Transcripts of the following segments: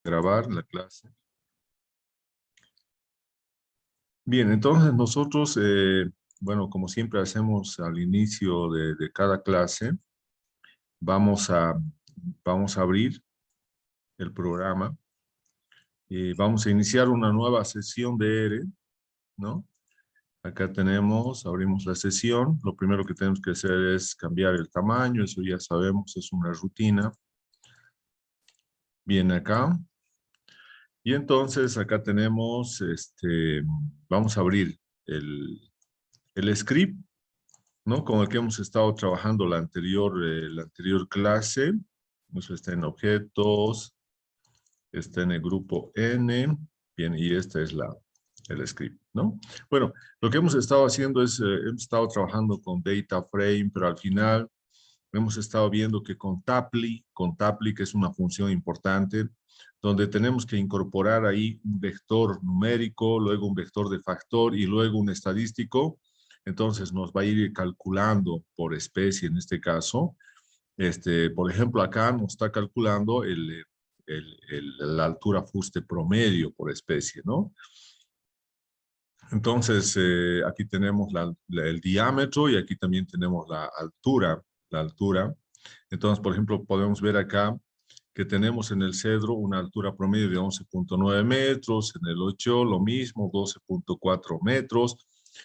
grabar la clase. Bien, entonces nosotros, bueno, como siempre hacemos al inicio de cada clase, vamos a abrir el programa y vamos a iniciar una nueva sesión de ERE, ¿no? Acá abrimos la sesión. Lo primero que tenemos que hacer es cambiar el tamaño, eso ya sabemos, es una rutina. Bien, acá. Y entonces acá tenemos, vamos a abrir el script, ¿no? Con el que hemos estado trabajando la anterior clase. Eso está en objetos, está en el grupo N, bien, y este es el script, ¿no? Bueno, lo que hemos estado haciendo es, hemos estado trabajando con data frame, pero al final hemos estado viendo que con Tapley, que es una función importante, donde tenemos que incorporar ahí un vector numérico, luego un vector de factor y luego un estadístico. Entonces nos va a ir calculando por especie en este caso. Por ejemplo, acá nos está calculando la altura fuste promedio por especie, ¿no? Entonces, aquí tenemos el diámetro y aquí también tenemos la altura. Entonces, por ejemplo, podemos ver acá que tenemos en el cedro una altura promedio de 11.9 metros, en el 8 lo mismo, 12.4 metros.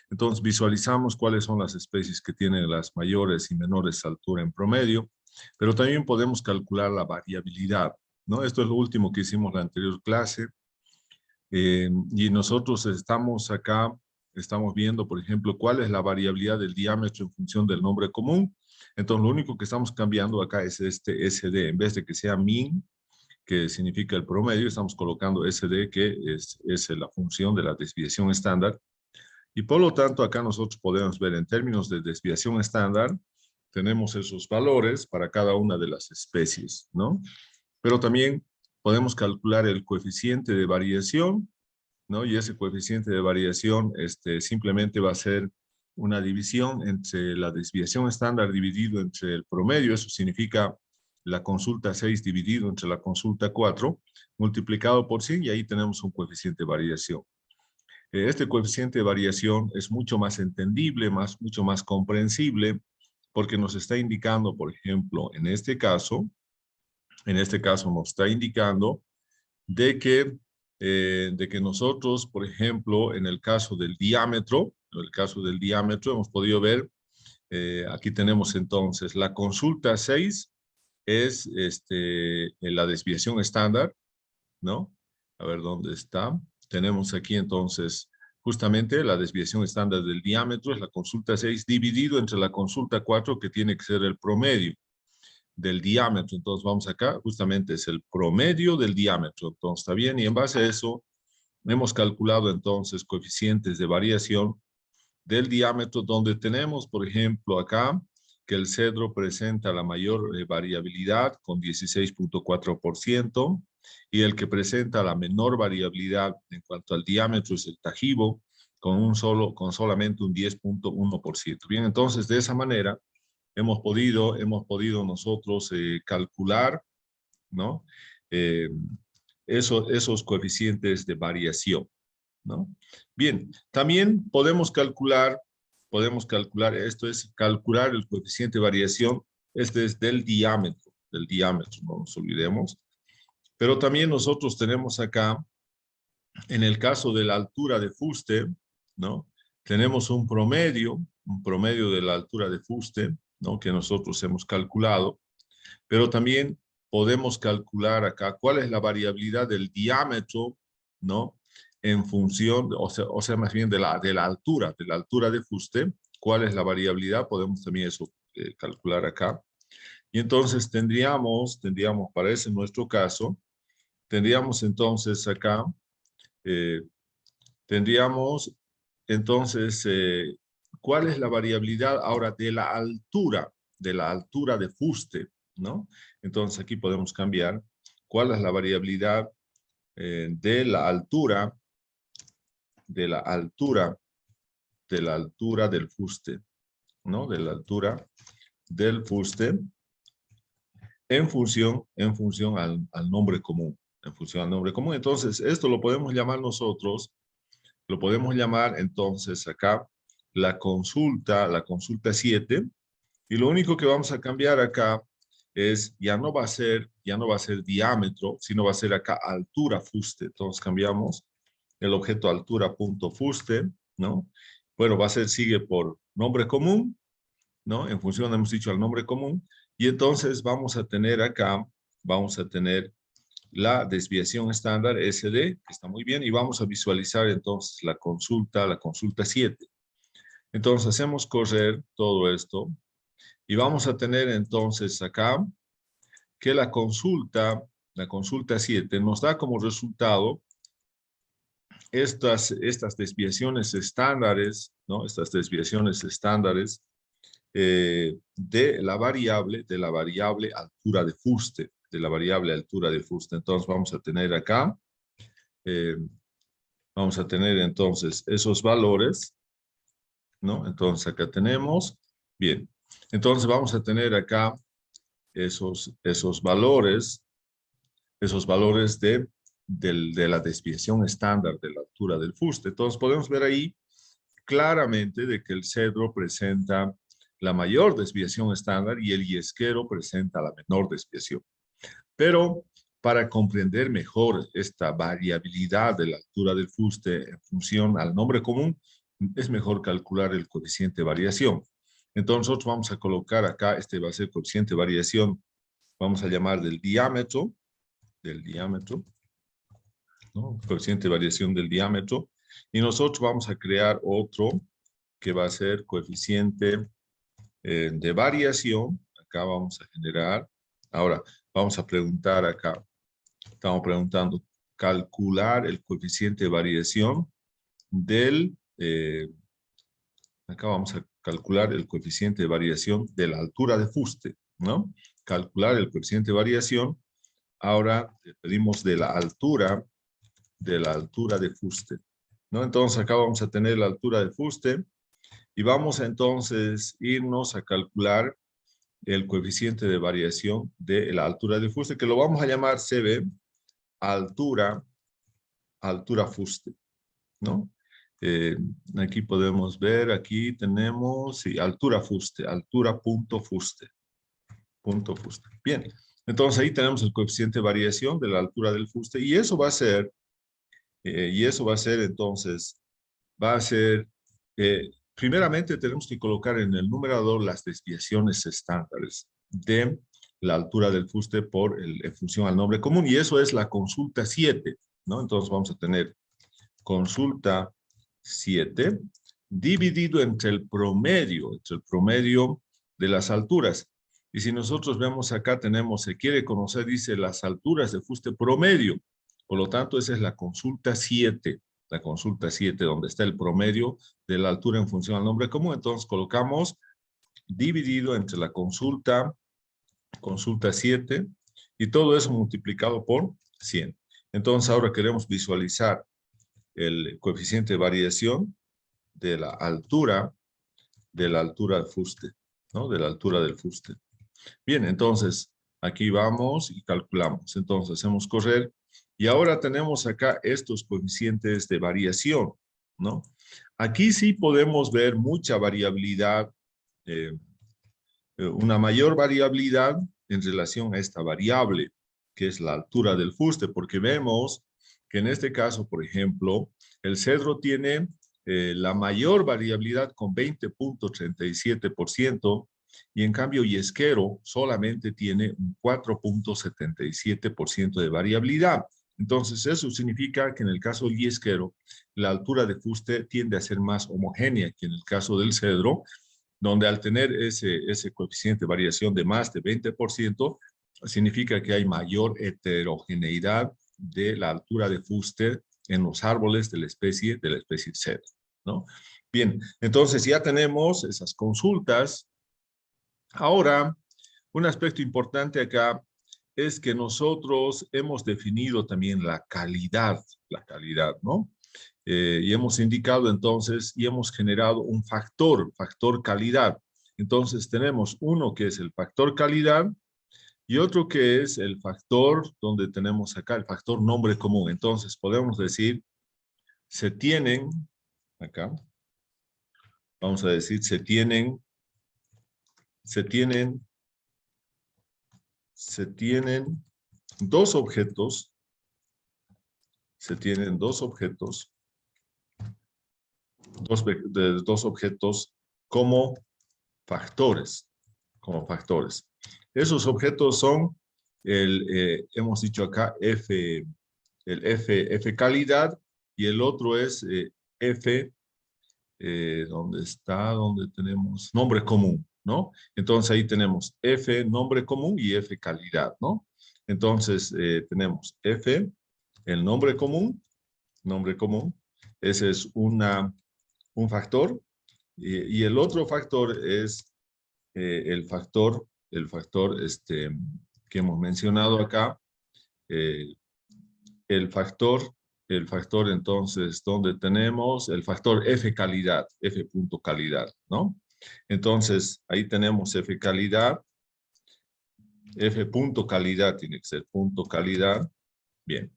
Entonces, visualizamos cuáles son las especies que tienen las mayores y menores alturas en promedio, pero también podemos calcular la variabilidad, ¿no? Esto es lo último que hicimos en la anterior clase. Y nosotros estamos viendo, por ejemplo, cuál es la variabilidad del diámetro en función del nombre común. Entonces, lo único que estamos cambiando acá es este SD. En vez de que sea min, que significa el promedio, estamos colocando SD, que es la función de la desviación estándar. Y por lo tanto, acá nosotros podemos ver en términos de desviación estándar, tenemos esos valores para cada una de las especies, ¿no? Pero también podemos calcular el coeficiente de variación, ¿no? Y ese coeficiente de variación simplemente va a ser una división entre la desviación estándar dividido entre el promedio, eso significa la consulta 6 dividido entre la consulta 4, multiplicado por 100, y ahí tenemos un coeficiente de variación. Este coeficiente de variación es mucho más entendible, mucho más comprensible, porque nos está indicando, por ejemplo, en este caso nos está indicando de que nosotros, por ejemplo, en el caso del diámetro, hemos podido ver, aquí tenemos entonces la consulta 6 es la desviación estándar, ¿no? A ver dónde está. Tenemos aquí entonces justamente la desviación estándar del diámetro, es la consulta 6 dividido entre la consulta 4, que tiene que ser el promedio del diámetro. Entonces vamos acá, justamente es el promedio del diámetro. Entonces está bien, y en base a eso hemos calculado entonces coeficientes de variación del diámetro, donde tenemos, por ejemplo, acá que el cedro presenta la mayor variabilidad con 16.4%, y el que presenta la menor variabilidad en cuanto al diámetro es el Tajibo, con solamente un 10.1%. Bien, entonces de esa manera hemos podido nosotros calcular, ¿no? Eh, esos coeficientes de variación, ¿no? Bien, también podemos calcular, esto es calcular el coeficiente de variación, este es del diámetro, no nos olvidemos. Pero también nosotros tenemos acá, en el caso de la altura de fuste, ¿no? Tenemos un promedio de la altura de fuste, ¿no? Que nosotros hemos calculado, pero también podemos calcular acá cuál es la variabilidad del diámetro, ¿no? En función, o sea, más bien de la altura de fuste, cuál es la variabilidad, podemos también eso calcular acá. Y entonces tendríamos, para ese nuestro caso, tendríamos entonces acá, tendríamos entonces, ¿cuál es la variabilidad ahora de la altura de fuste, ¿no? Entonces aquí podemos cambiar cuál es la variabilidad de la altura del fuste, ¿no? De la altura del fuste en función al nombre común, en función al nombre común. Entonces, esto lo podemos llamar nosotros, lo podemos llamar entonces acá la consulta 7, y lo único que vamos a cambiar acá es, ya no va a ser diámetro, sino va a ser acá altura fuste. Entonces cambiamos el objeto altura.fuste, ¿no? Bueno, va a ser, sigue por nombre común, ¿no? En función, hemos dicho, al nombre común, y entonces vamos a tener acá, vamos a tener la desviación estándar SD, que está muy bien, y vamos a visualizar entonces la consulta 7. Entonces hacemos correr todo esto, y vamos a tener entonces acá que la consulta 7 nos da como resultado estas desviaciones estándares, ¿no? Estas desviaciones estándares de la variable altura de fuste, Entonces vamos a tener acá, vamos a tener entonces esos valores, ¿no? Entonces acá tenemos, bien, entonces vamos a tener acá esos valores de la desviación estándar de la altura del fuste. Entonces podemos ver ahí claramente de que el cedro presenta la mayor desviación estándar y el yesquero presenta la menor desviación. Pero para comprender mejor esta variabilidad de la altura del fuste en función al nombre común, es mejor calcular el coeficiente de variación. Entonces nosotros vamos a colocar acá, este va a ser coeficiente de variación, vamos a llamar del diámetro, ¿no? Coeficiente de variación del diámetro, y nosotros vamos a crear otro que va a ser coeficiente de variación. Acá vamos a generar, ahora vamos a preguntar acá, estamos preguntando, calcular el coeficiente de variación del, acá vamos a calcular el coeficiente de variación de la altura de fuste, ¿no? Calcular el coeficiente de variación. Ahora pedimos de la altura de fuste, ¿no? Entonces acá vamos a tener la altura de fuste y vamos a entonces irnos a calcular el coeficiente de variación de la altura de fuste, que lo vamos a llamar CB, altura fuste, ¿no? Aquí podemos ver, aquí tenemos, sí, altura fuste, punto fuste. Bien, entonces ahí tenemos el coeficiente de variación de la altura del fuste, y eso va a ser entonces, primeramente tenemos que colocar en el numerador las desviaciones estándares de la altura del fuste en función al nombre común, y eso es la consulta 7, ¿no? Entonces vamos a tener consulta 7 dividido entre el promedio de las alturas. Y si nosotros vemos acá, se quiere conocer, dice, las alturas de fuste promedio. Por lo tanto, esa es la consulta 7, donde está el promedio de la altura en función al nombre común. Entonces colocamos dividido entre la consulta 7, y todo eso multiplicado por 100. Entonces ahora queremos visualizar el coeficiente de variación de la altura del fuste, ¿no? De la altura del fuste. Bien, entonces aquí vamos y calculamos. Entonces hacemos correr y ahora tenemos acá estos coeficientes de variación, ¿no? Aquí sí podemos ver mucha variabilidad, una mayor variabilidad en relación a esta variable, que es la altura del fuste, porque vemos que en este caso, por ejemplo, el cedro tiene la mayor variabilidad con 20.37%, y en cambio yesquero solamente tiene un 4.77% de variabilidad. Entonces eso significa que en el caso del yesquero, la altura de fuste tiende a ser más homogénea que en el caso del cedro, donde al tener ese coeficiente de variación de más de 20%, significa que hay mayor heterogeneidad de la altura de fuste en los árboles de la especie cedro, ¿no? Bien, entonces ya tenemos esas consultas. Ahora, un aspecto importante acá es que nosotros hemos definido también la calidad, ¿no? Y hemos indicado entonces, y hemos generado un factor calidad. Entonces tenemos uno que es el factor calidad, Y otro que es el factor donde tenemos acá, el factor nombre común. Entonces podemos decir, se tienen, acá, vamos a decir, se tienen dos objetos, dos objetos como factores, Esos objetos son hemos dicho acá, F calidad, y el otro es F, ¿dónde está? Donde tenemos nombre común, ¿no? Entonces ahí tenemos F nombre común y F calidad, ¿no? Entonces tenemos F, el nombre común, ese es un factor, y el otro factor es el factor que hemos mencionado acá, eh, el factor, entonces, donde tenemos el factor F calidad, F punto calidad, ¿no? Entonces, ahí tenemos F calidad, F punto calidad tiene que ser punto calidad. Bien.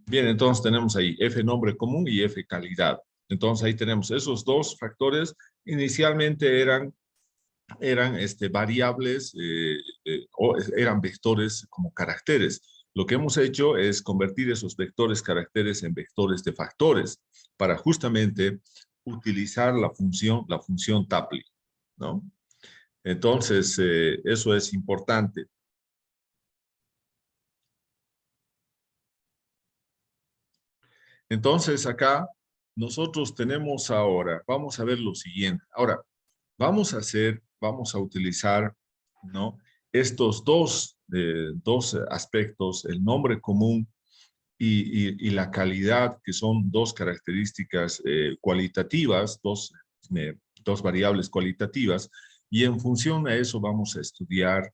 Bien, entonces tenemos ahí F nombre común y F calidad. Entonces ahí tenemos esos dos factores. Inicialmente eran variables o eran vectores como caracteres. Lo que hemos hecho es convertir esos vectores caracteres en vectores de factores para justamente utilizar la función Tapley, ¿no? Entonces, eso es importante. Entonces, acá nosotros tenemos ahora, vamos a ver lo siguiente. Ahora, vamos a utilizar, ¿no? Estos dos aspectos, el nombre común y la calidad, que son dos características cualitativas, dos variables cualitativas, y en función a eso vamos a estudiar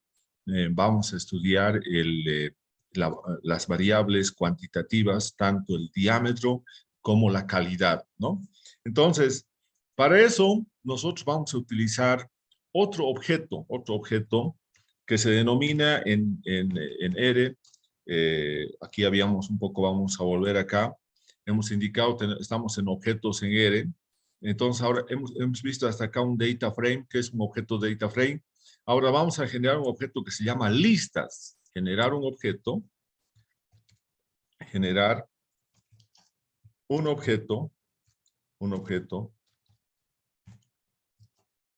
las variables cuantitativas, tanto el diámetro como la calidad, ¿no? Entonces, para eso, nosotros vamos a utilizar otro objeto que se denomina en R. Aquí habíamos un poco, vamos a volver acá. Hemos indicado, estamos en objetos en R. Entonces, ahora hemos visto hasta acá un data frame, que es un objeto data frame. Ahora vamos a generar un objeto que se llama listas. Generar un objeto un objeto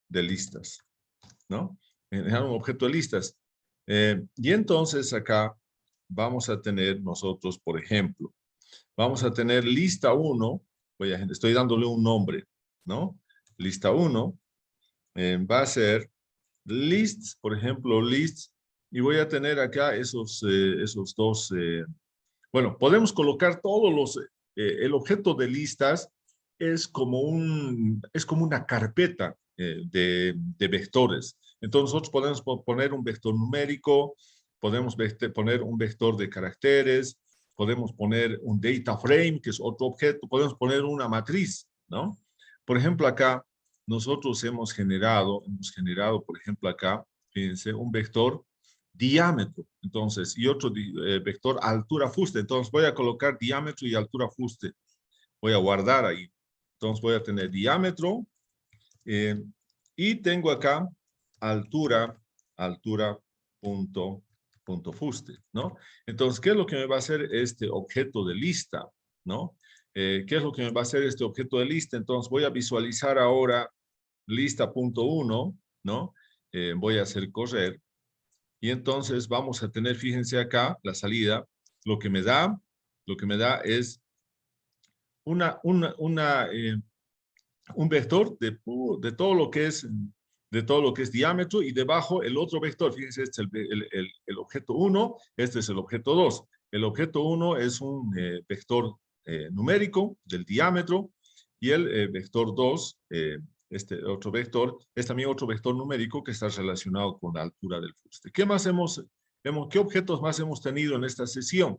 de listas, ¿no? Generar un objeto de listas. Y entonces acá vamos a tener nosotros, por ejemplo, vamos a tener lista 1, estoy dándole un nombre, ¿no? Lista 1 va a ser lists, por ejemplo, lists, y voy a tener acá esos dos, bueno, podemos colocar todos el objeto de listas es como una carpeta de vectores. Entonces nosotros podemos poner un vector numérico, podemos poner un vector de caracteres, podemos poner un data frame, que es otro objeto, podemos poner una matriz, ¿no? Por ejemplo, acá nosotros hemos generado, por ejemplo, acá, fíjense, un vector diámetro, entonces, y otro vector altura fuste. Entonces voy a colocar diámetro y altura fuste. Voy a guardar ahí. Entonces voy a tener diámetro y tengo acá altura punto fuste, ¿no? Entonces, ¿qué es lo que me va a hacer este objeto de lista, ¿no? ¿Qué es lo que me va a hacer este objeto de lista? Entonces voy a visualizar ahora lista.1, ¿no? Voy a hacer correr. Y entonces vamos a tener, fíjense acá, la salida, lo que me da es un vector de todo lo que es diámetro, y debajo el otro vector. Fíjense, este es el objeto 1, este es el objeto 2. El objeto 1 es un vector numérico del diámetro, y el vector 2, este otro vector, es también otro vector numérico que está relacionado con la altura del fuste. ¿Qué objetos más hemos tenido en esta sesión?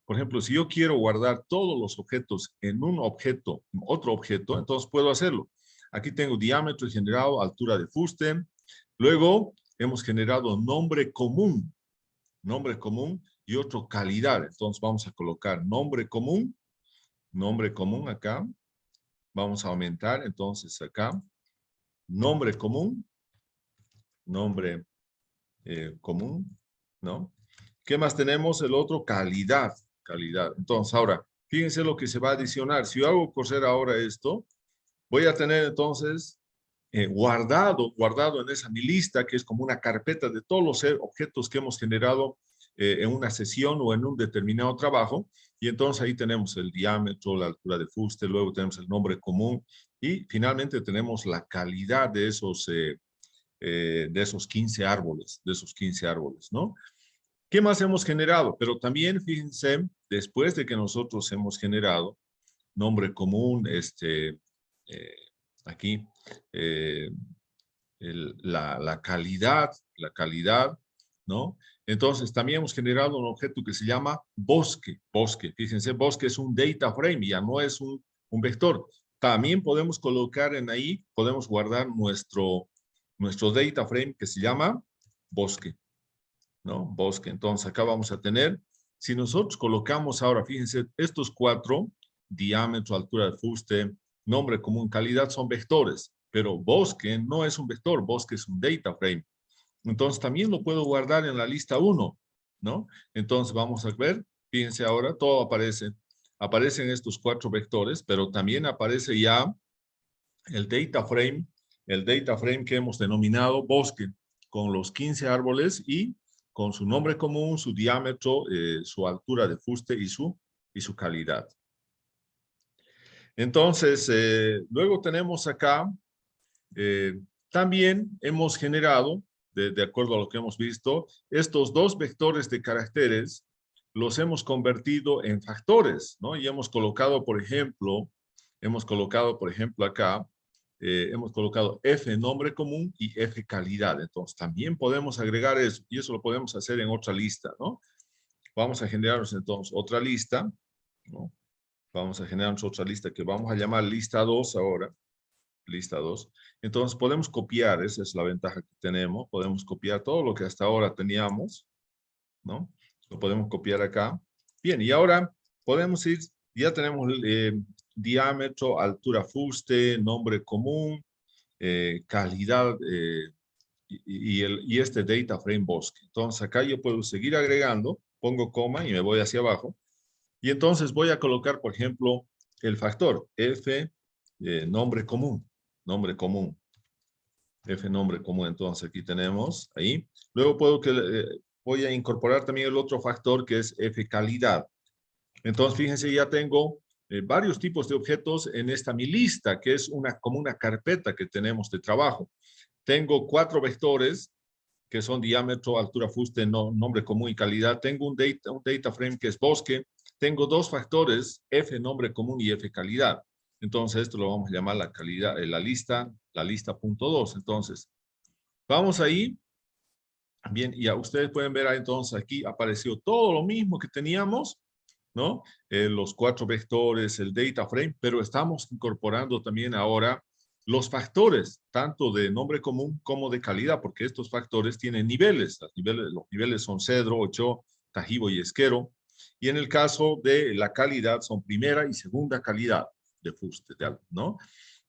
Por ejemplo, si yo quiero guardar todos los objetos en otro objeto, entonces puedo hacerlo. Aquí tengo diámetro generado, altura de fuste. Luego hemos generado nombre común. nombre común y otro calidad. Entonces vamos a colocar nombre común acá. Vamos a aumentar entonces acá, nombre común, nombre común, ¿no? ¿Qué más tenemos? El otro, calidad, calidad. Entonces ahora, fíjense lo que se va a adicionar. Si yo hago correr ahora esto, voy a tener entonces guardado en esa mi lista, que es como una carpeta de todos los objetos que hemos generado en una sesión o en un determinado trabajo. Y entonces ahí tenemos el diámetro, la altura de fuste, luego tenemos el nombre común y finalmente tenemos la calidad de esos 15 árboles, ¿no? ¿Qué más hemos generado? Pero también, fíjense, después de que nosotros hemos generado nombre común, aquí, eh, la calidad, ¿no? Entonces, también hemos generado un objeto que se llama bosque. Fíjense, bosque es un data frame, ya no es un vector. También podemos colocar en ahí, podemos guardar nuestro data frame que se llama bosque, ¿no? Bosque. Entonces, acá vamos a tener, si nosotros colocamos ahora, fíjense, estos cuatro, diámetro, altura de fuste, nombre común, calidad, son vectores, pero bosque no es un vector, bosque es un data frame. Entonces, también lo puedo guardar en la lista 1, ¿no? Entonces, vamos a ver, fíjense ahora, todo aparece. Aparecen estos cuatro vectores, pero también aparece ya el data frame que hemos denominado bosque, con los 15 árboles y con su nombre común, su diámetro, su altura de fuste y su calidad. Entonces, luego tenemos acá, también hemos generado, de acuerdo a lo que hemos visto, estos dos vectores de caracteres los hemos convertido en factores, ¿no? Y hemos colocado, por ejemplo, acá, hemos colocado F nombre común y F calidad. Entonces, también podemos agregar eso, y eso lo podemos hacer en otra lista, ¿no? Vamos a generarnos entonces otra lista, ¿no? Vamos a generarnos otra lista que vamos a llamar lista 2 ahora, lista 2. Entonces, podemos copiar, esa es la ventaja que tenemos, podemos copiar todo lo que hasta ahora teníamos, ¿no? Lo podemos copiar acá. Bien, y ahora podemos ir, ya tenemos diámetro, altura fuste, nombre común, calidad y este data frame bosque. Entonces acá yo puedo seguir agregando, pongo coma y me voy hacia abajo. Y entonces voy a colocar, por ejemplo, el factor F, nombre común, nombre común. F nombre común, entonces aquí tenemos ahí. Luego voy a incorporar también el otro factor que es F calidad. Entonces, fíjense, ya tengo varios tipos de objetos en esta mi lista, que es como una carpeta que tenemos de trabajo. Tengo 4 vectores, que son diámetro, altura, fuste, nombre común y calidad. Tengo un data frame que es bosque. Tengo 2 factores, F nombre común y F calidad. Entonces, esto lo vamos a llamar la calidad, la lista punto 2. Entonces, vamos ahí. Bien, y ya ustedes pueden ver ahí, entonces aquí apareció todo lo mismo que teníamos, ¿no? Los 4 vectores, el data frame, pero estamos incorporando también ahora los factores, tanto de nombre común como de calidad, porque estos factores tienen niveles. Los niveles son cedro, ocho, tajibo y esquero. Y en el caso de la calidad son primera y segunda calidad de fuste, ¿no?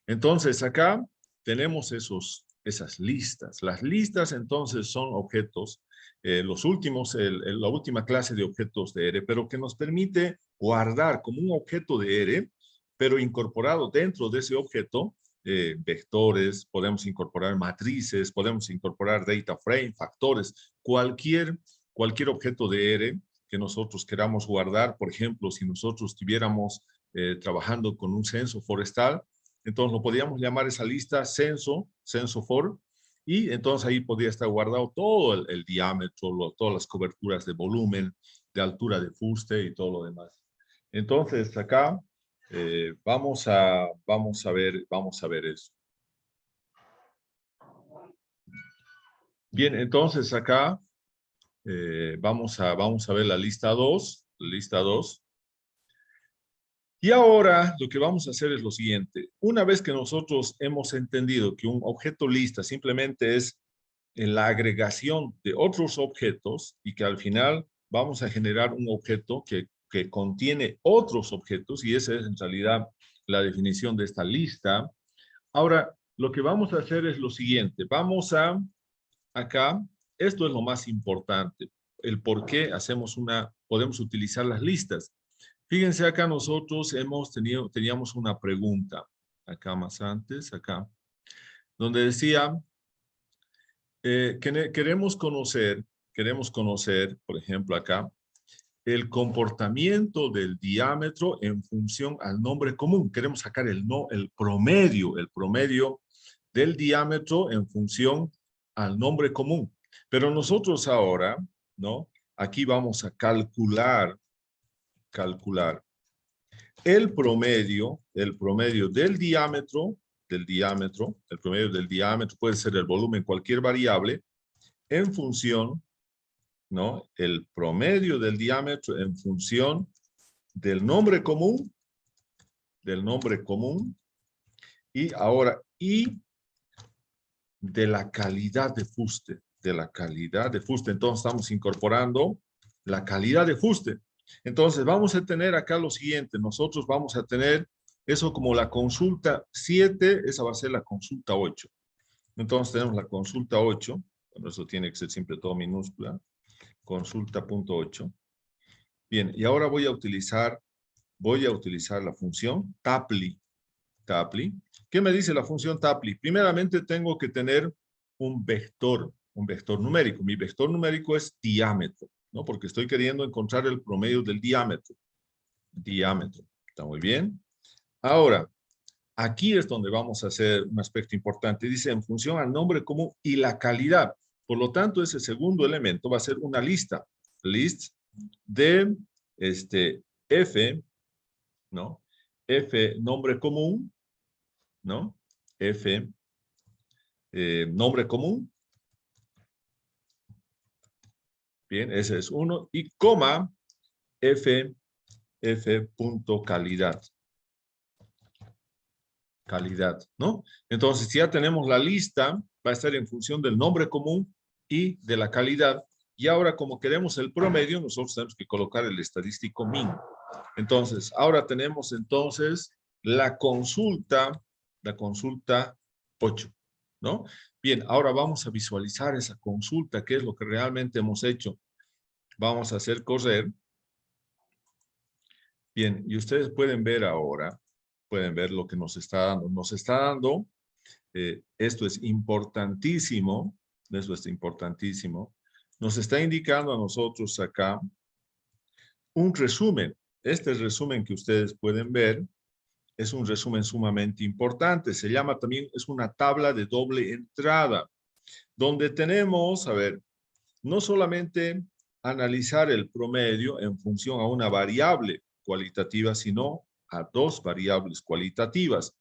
Entonces acá tenemos esas listas. Las listas entonces son objetos, la última clase de objetos de R, pero que nos permite guardar como un objeto de R, pero incorporado dentro de ese objeto, vectores, podemos incorporar matrices, podemos incorporar data frame, factores, cualquier objeto de R que nosotros queramos guardar. Por ejemplo, si nosotros estuviéramos trabajando con un censo forestal, entonces lo podríamos llamar esa lista censo for, y entonces ahí podría estar guardado todo el diámetro, todas las coberturas de volumen, de altura de fuste y todo lo demás. Entonces acá vamos a ver eso. Bien, entonces acá vamos a ver la lista 2, lista 2. Y ahora lo que vamos a hacer es lo siguiente. Una vez que nosotros hemos entendido que un objeto lista simplemente es en la agregación de otros objetos y que al final vamos a generar un objeto que contiene otros objetos y esa es en realidad la definición de esta lista. Ahora, lo que vamos a hacer es lo siguiente. Vamos a, acá, esto es lo más importante, el por qué podemos utilizar las listas. Fíjense acá nosotros teníamos una pregunta, acá más antes, acá, donde decía, queremos conocer, por ejemplo acá, el comportamiento del diámetro en función al nombre común. Queremos sacar el promedio del diámetro en función al nombre común. Pero nosotros ahora, ¿no? Aquí vamos a calcular el promedio el promedio del diámetro puede ser el volumen, cualquier variable, en función, ¿no? El promedio del diámetro en función del nombre común, y ahora, y de la calidad de fuste, Entonces estamos incorporando la calidad de fuste. Entonces vamos a tener acá lo siguiente, nosotros vamos a tener eso como la consulta 7, esa va a ser la consulta 8. Entonces tenemos la consulta 8, bueno, eso tiene que ser siempre todo minúscula, consulta.8. Bien, y ahora voy a utilizar la función Tapley. ¿Qué me dice la función Tapley? Primeramente tengo que tener un vector numérico. Mi vector numérico es diámetro, ¿no? Porque estoy queriendo encontrar el promedio del diámetro. ¿Está muy bien? Ahora, aquí es donde vamos a hacer un aspecto importante. Dice en función al nombre común y la calidad. Por lo tanto, ese segundo elemento va a ser una lista. List de F, ¿no? F nombre común, ¿no? F nombre común. Bien, ese es uno. Y coma F punto calidad. ¿No? Entonces, si ya tenemos la lista, va a estar en función del nombre común y de la calidad. Y ahora, como queremos el promedio, nosotros tenemos que colocar el estadístico min. Entonces, ahora tenemos entonces la consulta 8, ¿no? Bien, ahora vamos a visualizar esa consulta, qué es lo que realmente hemos hecho. Vamos a hacer correr. Bien, y ustedes pueden ver ahora, pueden ver lo que nos está dando. Nos está dando, esto es importantísimo, nos está indicando a nosotros acá un resumen. Este resumen que ustedes pueden ver es un resumen sumamente importante. Se llama también, es una tabla de doble entrada, donde tenemos, a ver, no solamente analizar el promedio en función a una variable cualitativa, sino a dos variables cualitativas.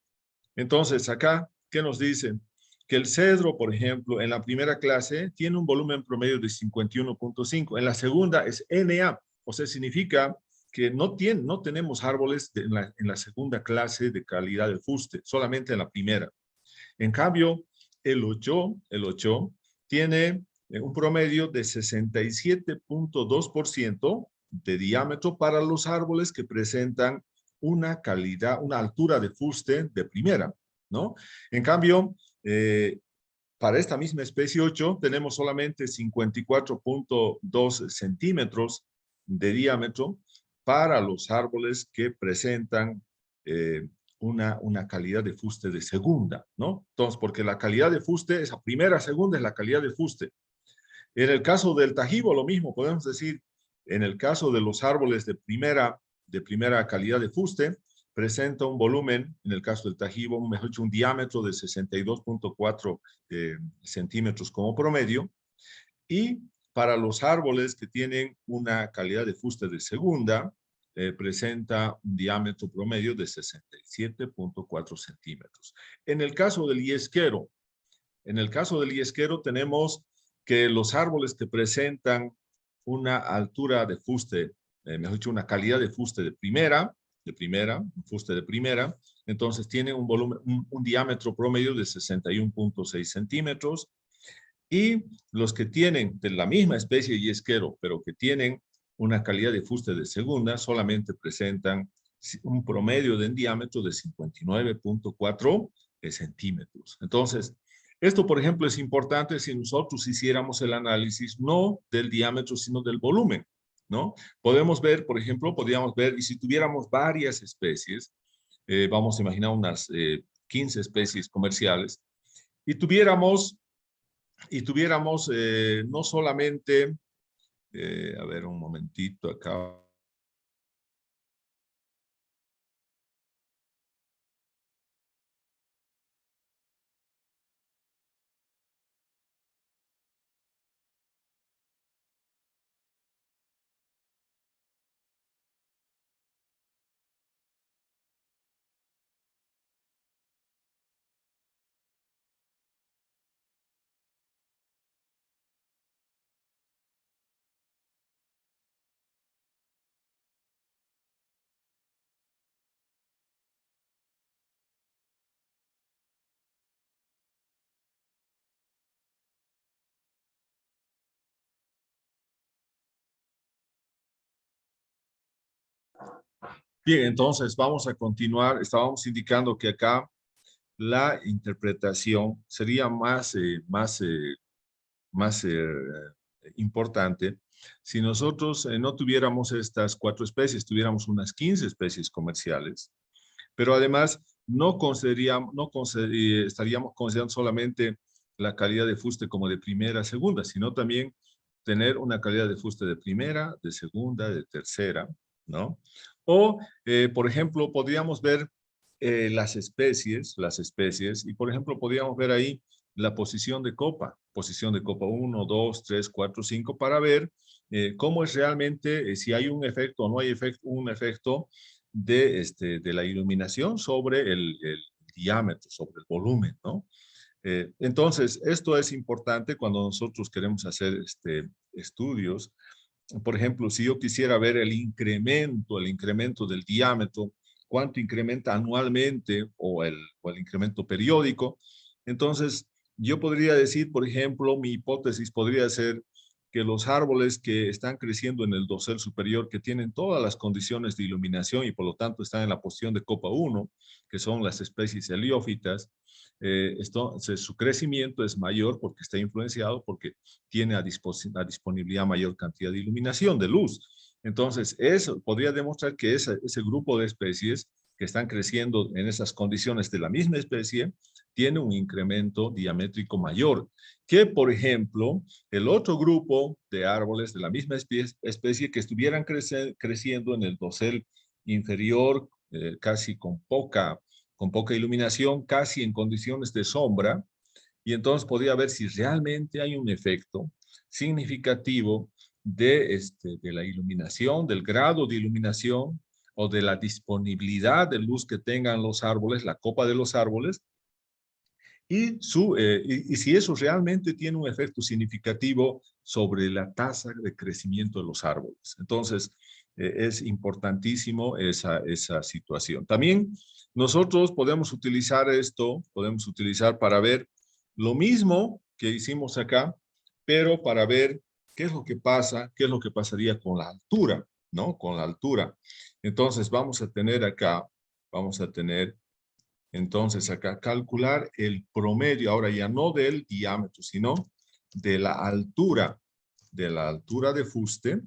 Entonces, acá, ¿qué nos dicen? Que el cedro, por ejemplo, en la primera clase tiene un volumen promedio de 51.5. En la segunda es NA, o sea, significa que no tenemos árboles en la segunda clase de calidad de fuste, solamente en la primera. En cambio, el 8 tiene un promedio de 67.2% de diámetro para los árboles que presentan una altura de fuste de primera, ¿no? En cambio, para esta misma especie 8 tenemos solamente 54.2 centímetros de diámetro para los árboles que presentan una calidad de fuste de segunda, ¿no? Entonces, porque la calidad de fuste, esa primera, segunda es la calidad de fuste. En el caso del tajibo, lo mismo, podemos decir, en el caso de los árboles de primera calidad de fuste, presenta un volumen, en el caso del tajibo, mejor dicho, un diámetro de 62.4 centímetros como promedio, y para los árboles que tienen una calidad de fuste de segunda, presenta un diámetro promedio de 67.4 centímetros. En el caso del yesquero, tenemos que los árboles que presentan una altura de fuste, mejor dicho, una calidad de fuste de primera, entonces tiene un diámetro promedio de 61.6 centímetros. Y los que tienen de la misma especie de yesquero, pero que tienen una calidad de fuste de segunda, solamente presentan un promedio de en diámetro de 59.4 centímetros. Entonces, esto, por ejemplo, es importante si nosotros hiciéramos el análisis no del diámetro, sino del volumen, ¿no? Podemos ver, por ejemplo, podríamos ver, y si tuviéramos varias especies, vamos a imaginar unas 15 especies comerciales, y tuviéramos no solamente, a ver un momentito acá. Bien, entonces vamos a continuar. Estábamos indicando que acá la interpretación sería más importante si nosotros no tuviéramos estas 4 especies, tuviéramos unas 15 especies comerciales, pero además estaríamos considerando solamente la calidad de fuste como de primera, segunda, sino también tener una calidad de fuste de primera, de segunda, de tercera, ¿no? O, por ejemplo, podríamos ver las especies, y por ejemplo, podríamos ver ahí la posición de copa 1, 2, 3, 4, 5, para ver cómo es realmente, si hay un efecto o no hay efecto, un efecto de la iluminación sobre el diámetro, sobre el volumen, ¿no? Entonces, esto es importante cuando nosotros queremos hacer estudios. Por ejemplo, si yo quisiera ver el incremento del diámetro, cuánto incrementa anualmente o el incremento periódico, entonces yo podría decir, por ejemplo, mi hipótesis podría ser que los árboles que están creciendo en el dosel superior, que tienen todas las condiciones de iluminación y por lo tanto están en la posición de copa 1, que son las especies heliófitas, su crecimiento es mayor porque está influenciado porque tiene a disponibilidad mayor cantidad de iluminación, de luz. Entonces, eso podría demostrar que ese grupo de especies que están creciendo en esas condiciones de la misma especie tiene un incremento diamétrico mayor que, por ejemplo, el otro grupo de árboles de la misma especie que estuvieran creciendo en el dosel inferior, casi con poca iluminación, casi en condiciones de sombra, y entonces podría ver si realmente hay un efecto significativo de la iluminación, del grado de iluminación o de la disponibilidad de luz que tengan los árboles, la copa de los árboles, y si eso realmente tiene un efecto significativo sobre la tasa de crecimiento de los árboles. Entonces, es importantísimo esa situación. También nosotros podemos utilizar para ver lo mismo que hicimos acá, pero para ver qué es lo que pasa, qué es lo que pasaría con la altura, ¿no? Con la altura. Entonces, vamos a tener entonces, acá calcular el promedio, ahora ya no del diámetro, sino de la altura, de fuste,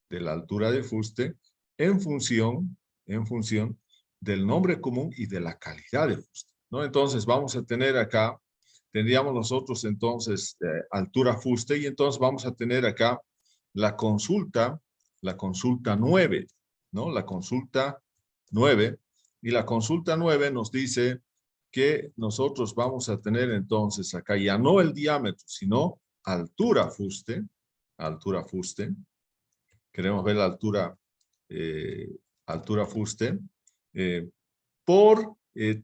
de la altura de fuste, en función del nombre común y de la calidad de fuste, ¿no? Entonces, vamos a tener acá, tendríamos nosotros entonces altura fuste, y entonces vamos a tener acá la consulta 9, ¿no? La consulta 9, y la consulta 9 nos dice que nosotros vamos a tener entonces acá ya no el diámetro, sino altura fuste, altura fuste. Queremos ver la altura fuste, eh,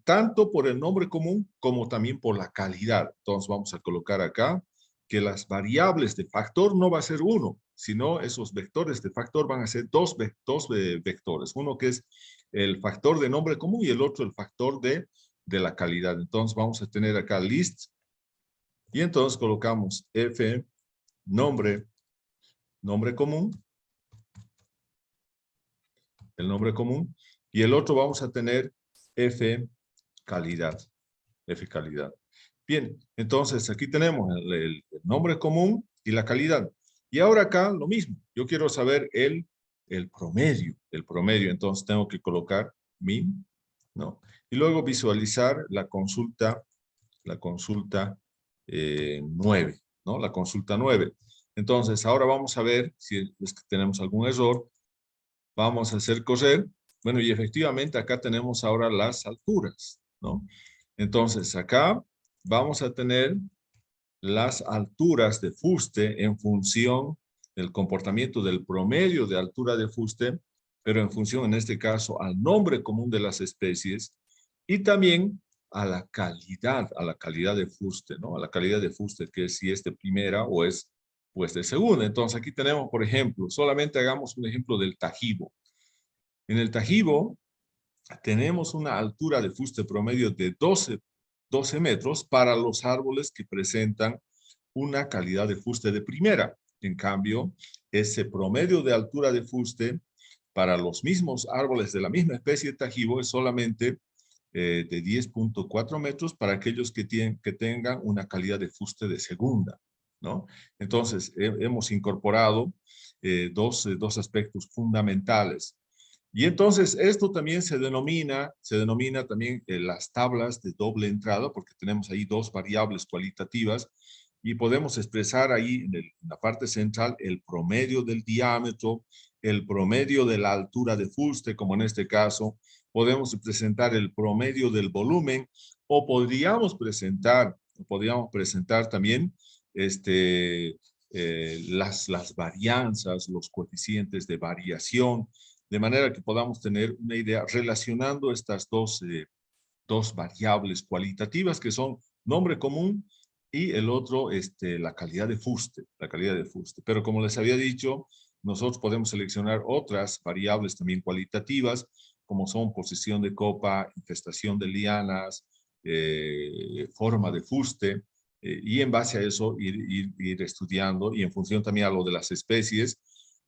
tanto por el nombre común como también por la calidad. Entonces vamos a colocar acá que las variables de factor no va a ser uno, sino esos vectores de factor van a ser dos vectores. Uno que es el factor de nombre común y el otro el factor de la calidad. Entonces vamos a tener acá list Y entonces colocamos F, nombre común, el nombre común, y el otro vamos a tener F, calidad. F, calidad. Bien, entonces aquí tenemos el nombre común y la calidad. Y ahora acá lo mismo. Yo quiero saber el promedio. El promedio, entonces tengo que colocar min, ¿no? Y luego visualizar la consulta 9, ¿no? La consulta 9. Entonces, ahora vamos a ver si es que tenemos algún error. Vamos a hacer correr. Bueno, y efectivamente acá tenemos ahora las alturas, ¿no? Entonces, acá vamos a tener las alturas de fuste en función del comportamiento del promedio de altura de fuste, pero en función, en este caso, al nombre común de las especies y también a la calidad de fuste, ¿no? A la calidad de fuste, que es si es de primera o es pues de segunda. Entonces, aquí tenemos, por ejemplo, solamente hagamos un ejemplo del Tajibo. En el Tajibo tenemos una altura de fuste promedio de 12 metros para los árboles que presentan una calidad de fuste de primera. En cambio, ese promedio de altura de fuste para los mismos árboles de la misma especie de Tajibo es solamente de 10.4 metros para aquellos que tengan una calidad de fuste de segunda, ¿no? Entonces, hemos incorporado dos aspectos fundamentales. Y entonces esto también se denomina también las tablas de doble entrada, porque tenemos ahí dos variables cualitativas y podemos expresar ahí en la parte central el promedio del diámetro, el promedio de la altura de fuste, como en este caso, podemos presentar el promedio del volumen o podríamos presentar también las varianzas, los coeficientes de variación, de manera que podamos tener una idea relacionando estas dos variables cualitativas que son nombre común y el otro, la calidad de fuste, Pero como les había dicho, nosotros podemos seleccionar otras variables también cualitativas, como son posición de copa, infestación de lianas, forma de fuste, y en base a eso ir estudiando, y en función también a lo de las especies,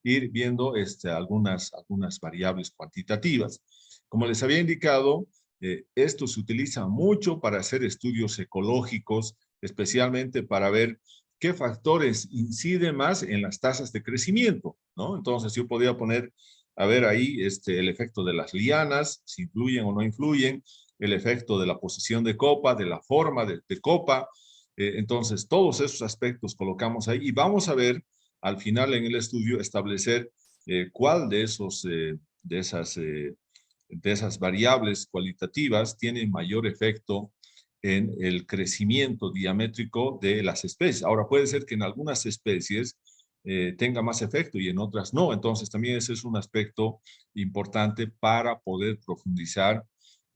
ir viendo algunas variables cuantitativas. Como les había indicado, esto se utiliza mucho para hacer estudios ecológicos, especialmente para ver qué factores inciden más en las tasas de crecimiento, ¿no? Entonces yo podría poner, a ver ahí, el efecto de las lianas, si influyen o no influyen, el efecto de la posición de copa, de la forma de copa. Entonces, todos esos aspectos colocamos ahí y vamos a ver al final en el estudio establecer cuál de esas variables cualitativas tiene mayor efecto en el crecimiento diamétrico de las especies. Ahora, puede ser que en algunas especies tenga más efecto y en otras no. Entonces, también ese es un aspecto importante para poder profundizar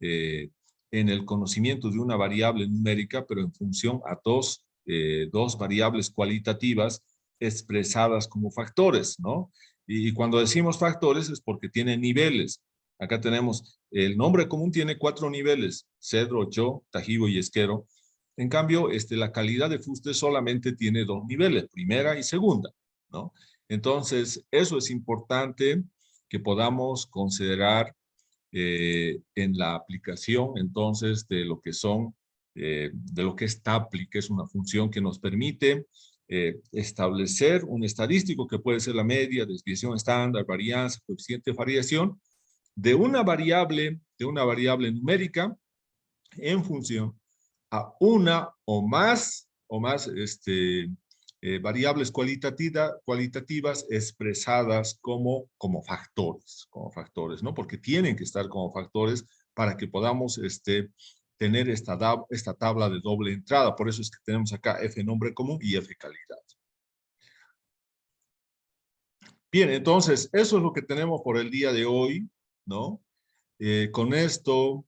en el conocimiento de una variable numérica, pero en función a dos variables cualitativas expresadas como factores, ¿no? Y cuando decimos factores es porque tienen niveles. Acá tenemos, el nombre común tiene 4 niveles, cedro, cho, tajibo y esquero. En cambio, la calidad de fuste solamente tiene 2 niveles, primera y segunda, ¿no? Entonces, eso es importante que podamos considerar en la aplicación, entonces, de lo que es TAPLI, que es una función que nos permite establecer un estadístico que puede ser la media, desviación estándar, varianza, coeficiente de variación, de una variable numérica en función a una o más variables cualitativas expresadas como factores, ¿no? Porque tienen que estar como factores para que podamos tener esta tabla de doble entrada. Por eso es que tenemos acá F nombre común y F calidad. Bien, entonces, eso es lo que tenemos por el día de hoy, ¿no? Con esto